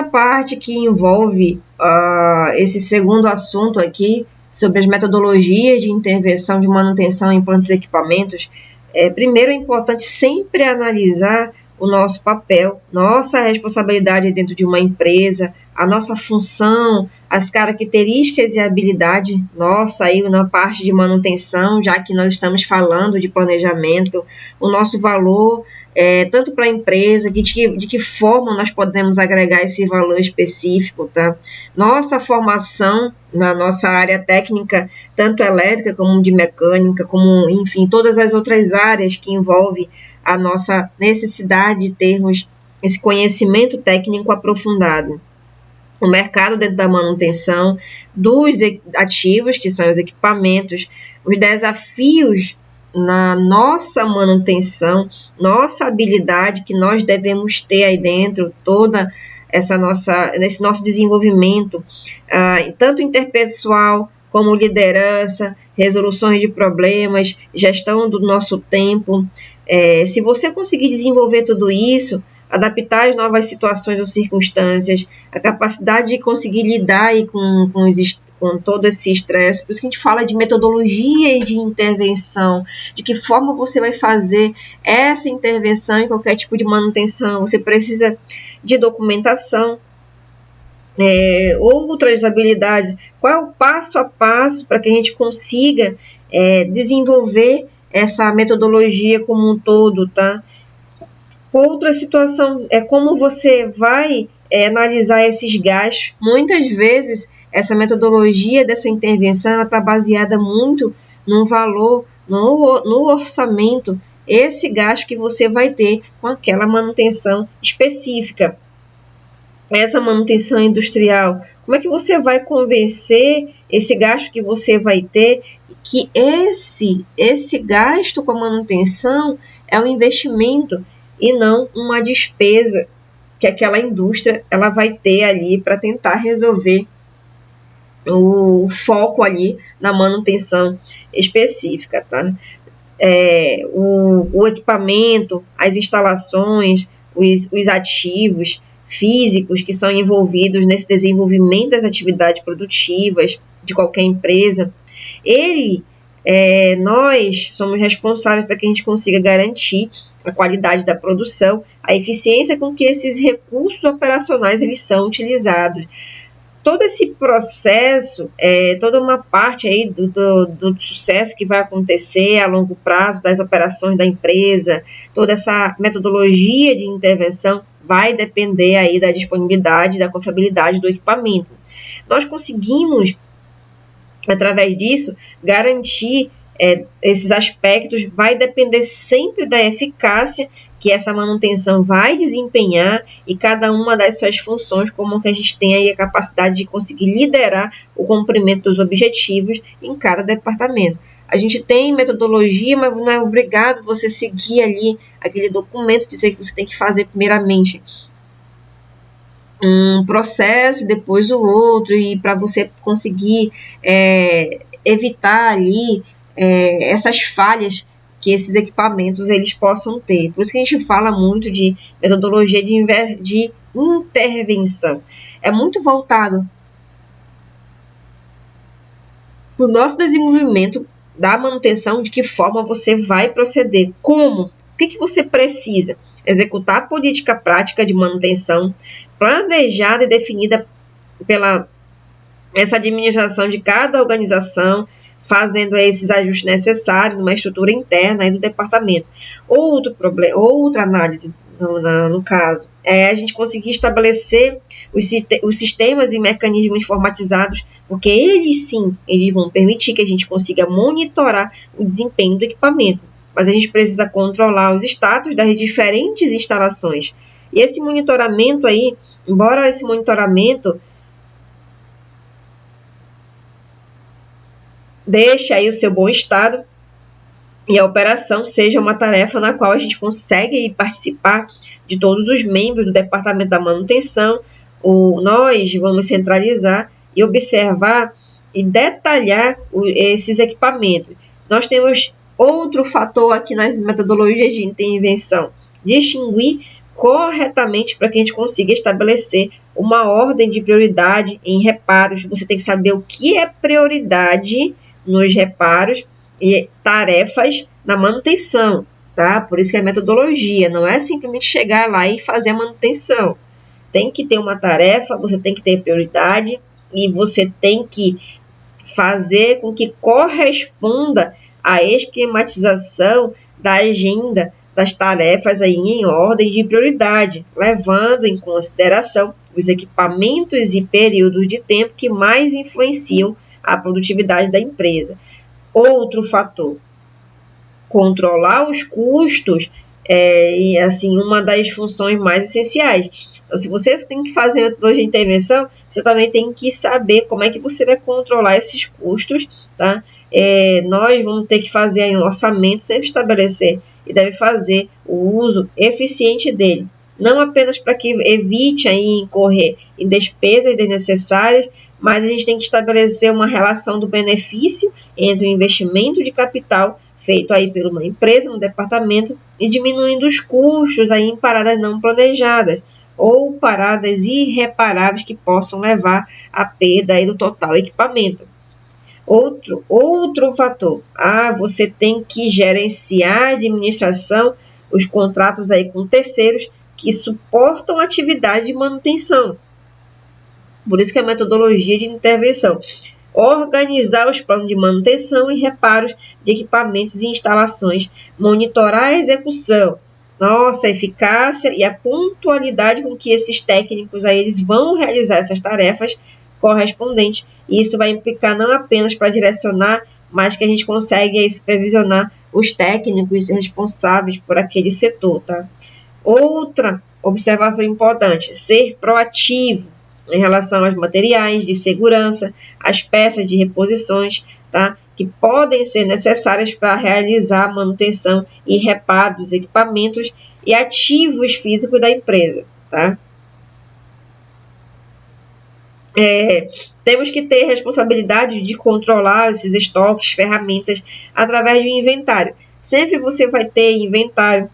parte que envolve esse segundo assunto aqui, sobre as metodologias de intervenção de manutenção em plantas e equipamentos, primeiro é importante sempre analisar o nosso papel, nossa responsabilidade dentro de uma empresa, a nossa função, as características e habilidade nossa aí na parte de manutenção, já que nós estamos falando de planejamento, o nosso valor, tanto para a empresa, de que forma nós podemos agregar esse valor específico, tá? Nossa formação na nossa área técnica, tanto elétrica como de mecânica, como, enfim, todas as outras áreas que envolvem a nossa necessidade de termos esse conhecimento técnico aprofundado. O mercado dentro da manutenção dos ativos, que são os equipamentos, os desafios na nossa manutenção, nossa habilidade que nós devemos ter aí dentro, toda esse nosso desenvolvimento, tanto interpessoal como liderança, resoluções de problemas, gestão do nosso tempo. Se você conseguir desenvolver tudo isso, adaptar às novas situações ou circunstâncias, a capacidade de conseguir lidar aí com todo esse estresse, por isso que a gente fala de metodologia de intervenção, de que forma você vai fazer essa intervenção em qualquer tipo de manutenção. Você precisa de documentação, outras habilidades, qual é o passo a passo para que a gente consiga desenvolver essa metodologia como um todo, tá? Outra situação é como você vai analisar esses gastos. Muitas vezes essa metodologia dessa intervenção está baseada muito no valor, no orçamento, esse gasto que você vai ter com aquela manutenção específica. Essa manutenção industrial, como é que você vai convencer esse gasto que você vai ter que esse gasto com a manutenção é um investimento e não uma despesa que aquela indústria ela vai ter ali para tentar resolver o foco ali na manutenção específica, tá? O equipamento, as instalações, os ativos físicos que são envolvidos nesse desenvolvimento das atividades produtivas de qualquer empresa, nós somos responsáveis para que a gente consiga garantir a qualidade da produção, a eficiência com que esses recursos operacionais eles são utilizados. Todo esse processo toda uma parte aí do sucesso que vai acontecer a longo prazo das operações da empresa, toda essa metodologia de intervenção vai depender aí da disponibilidade, da confiabilidade do equipamento. Nós conseguimos, através disso, garantir esses aspectos, vai depender sempre da eficácia que essa manutenção vai desempenhar e cada uma das suas funções, como que a gente tem aí a capacidade de conseguir liderar o cumprimento dos objetivos em cada departamento. A gente tem metodologia, mas não é obrigado você seguir ali aquele documento, dizer que você tem que fazer primeiramente um processo, depois o outro, e para você conseguir evitar ali essas falhas que esses equipamentos eles possam ter. Por isso que a gente fala muito de metodologia de intervenção. É muito voltado para o nosso desenvolvimento da manutenção, de que forma você vai proceder, como, o que você precisa. Executar a política prática de manutenção planejada e definida pela essa administração de cada organização, fazendo esses ajustes necessários numa estrutura interna aí do departamento. Outra análise, no caso, é a gente conseguir estabelecer os sistemas e mecanismos informatizados, porque eles vão permitir que a gente consiga monitorar o desempenho do equipamento. Mas a gente precisa controlar os status das diferentes instalações. E esse monitoramento aí, embora esse monitoramento deixe aí o seu bom estado e a operação seja uma tarefa na qual a gente consegue participar de todos os membros do departamento da manutenção, nós vamos centralizar e observar e detalhar esses equipamentos. Nós temos outro fator aqui nas metodologias de intervenção, distinguir corretamente para que a gente consiga estabelecer uma ordem de prioridade em reparos. Você tem que saber o que é prioridade nos reparos e tarefas na manutenção, tá? Por isso que é metodologia, não é simplesmente chegar lá e fazer a manutenção. Tem que ter uma tarefa, você tem que ter prioridade e você tem que fazer com que corresponda à esquematização da agenda das tarefas aí em ordem de prioridade, levando em consideração os equipamentos e períodos de tempo que mais influenciam a produtividade da empresa. Outro fator, controlar os custos e assim uma das funções mais essenciais. Então, se você tem que fazer metodologia de intervenção, você também tem que saber como é que você vai controlar esses custos, tá? Nós vamos ter que fazer aí um orçamento, sempre estabelecer e deve fazer o uso eficiente dele. Não apenas para que evite aí incorrer em despesas desnecessárias, mas a gente tem que estabelecer uma relação do benefício entre o investimento de capital feito aí por uma empresa, no departamento, e diminuindo os custos aí em paradas não planejadas ou paradas irreparáveis que possam levar à perda aí do total equipamento. Outro fator, você tem que gerenciar a administração, os contratos aí com terceiros que suportam a atividade de manutenção. Por isso que é a metodologia de intervenção. Organizar os planos de manutenção e reparos de equipamentos e instalações, monitorar a execução, a eficácia e a pontualidade com que esses técnicos aí, eles vão realizar essas tarefas correspondentes. E isso vai implicar não apenas para direcionar, mas que a gente consegue aí supervisionar os técnicos responsáveis por aquele setor, tá? Outra observação importante, ser proativo em relação aos materiais de segurança, as peças de reposições, tá? Que podem ser necessárias para realizar a manutenção e reparo dos equipamentos e ativos físicos da empresa, tá? Temos que ter responsabilidade de controlar esses estoques, ferramentas, através de um inventário. Sempre você vai ter inventário,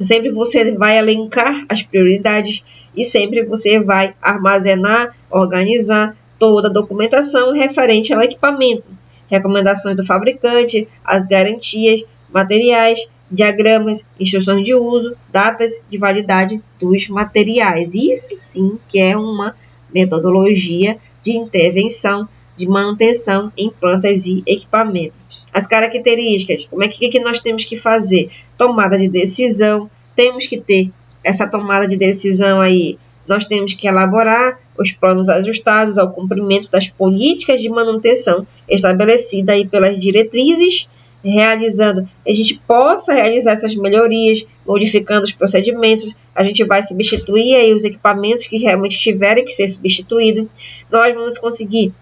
sempre você vai elencar as prioridades e sempre você vai armazenar, organizar toda a documentação referente ao equipamento, recomendações do fabricante, as garantias, materiais, diagramas, instruções de uso, datas de validade dos materiais. Isso sim que é uma metodologia de intervenção, de manutenção em plantas e equipamentos. As características, como é que nós temos que fazer? Tomada de decisão, temos que ter essa tomada de decisão aí, nós temos que elaborar os planos ajustados ao cumprimento das políticas de manutenção estabelecidas aí pelas diretrizes, a gente possa realizar essas melhorias, modificando os procedimentos, a gente vai substituir aí os equipamentos que realmente tiverem que ser substituídos, nós vamos conseguir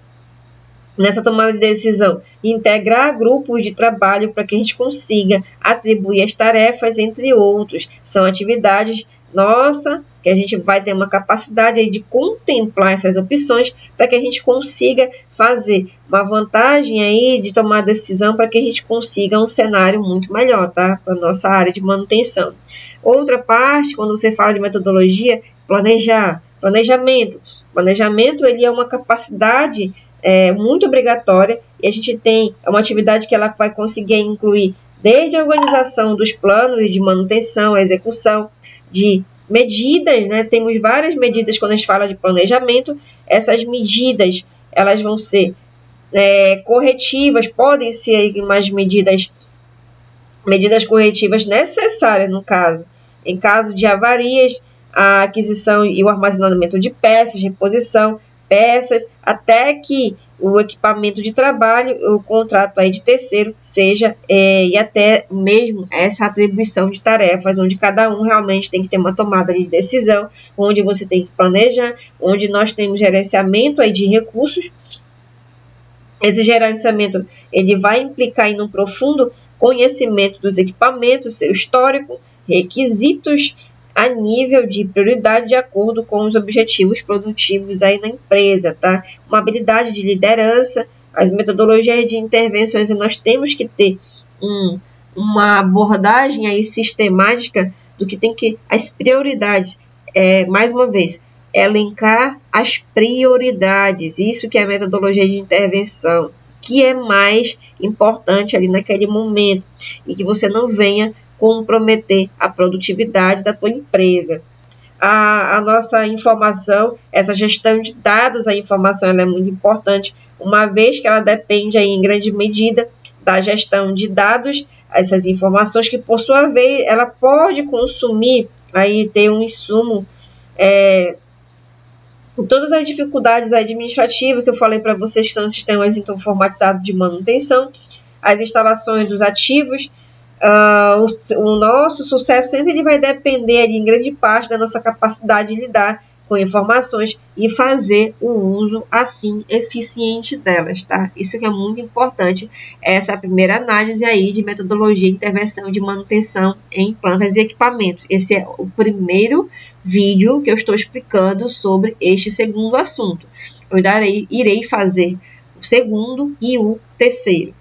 nessa tomada de decisão, integrar grupos de trabalho para que a gente consiga atribuir as tarefas, entre outros. São atividades que a gente vai ter uma capacidade aí de contemplar essas opções para que a gente consiga fazer uma vantagem aí de tomar decisão para que a gente consiga um cenário muito melhor, tá? Para a nossa área de manutenção. Outra parte, quando você fala de metodologia, planejamento. Planejamento, ele é uma capacidade muito obrigatória e a gente tem uma atividade que ela vai conseguir incluir desde a organização dos planos de manutenção, a execução de medidas, né? Temos várias medidas quando a gente fala de planejamento. Essas medidas, elas vão ser corretivas, podem ser umas medidas corretivas necessárias no caso. Em caso de avarias, a aquisição e o armazenamento de peças, reposição, peças, até que o equipamento de trabalho, o contrato aí de terceiro seja, e até mesmo essa atribuição de tarefas, onde cada um realmente tem que ter uma tomada de decisão, onde você tem que planejar, onde nós temos gerenciamento aí de recursos. Esse gerenciamento ele vai implicar em um profundo conhecimento dos equipamentos, seu histórico, requisitos a nível de prioridade de acordo com os objetivos produtivos aí na empresa, tá? Uma habilidade de liderança, as metodologias de intervenções, e nós temos que ter uma abordagem aí sistemática do que tem que... As prioridades, mais uma vez, elencar as prioridades. Isso que é a metodologia de intervenção, que é mais importante ali naquele momento, e que você não venha comprometer a produtividade da tua empresa. A nossa informação, essa gestão de dados, a informação ela é muito importante, uma vez que ela depende aí, em grande medida da gestão de dados, essas informações que, por sua vez, ela pode consumir, aí ter um insumo, com todas as dificuldades administrativas que eu falei para vocês, que são os sistemas informatizados de manutenção, as instalações dos ativos. O nosso sucesso sempre ele vai depender em grande parte da nossa capacidade de lidar com informações e fazer o uso assim eficiente delas, tá? Isso que é muito importante, essa primeira análise aí de metodologia de intervenção de manutenção em plantas e equipamentos. Esse é o primeiro vídeo que eu estou explicando sobre este segundo assunto. Eu irei fazer o segundo e o terceiro.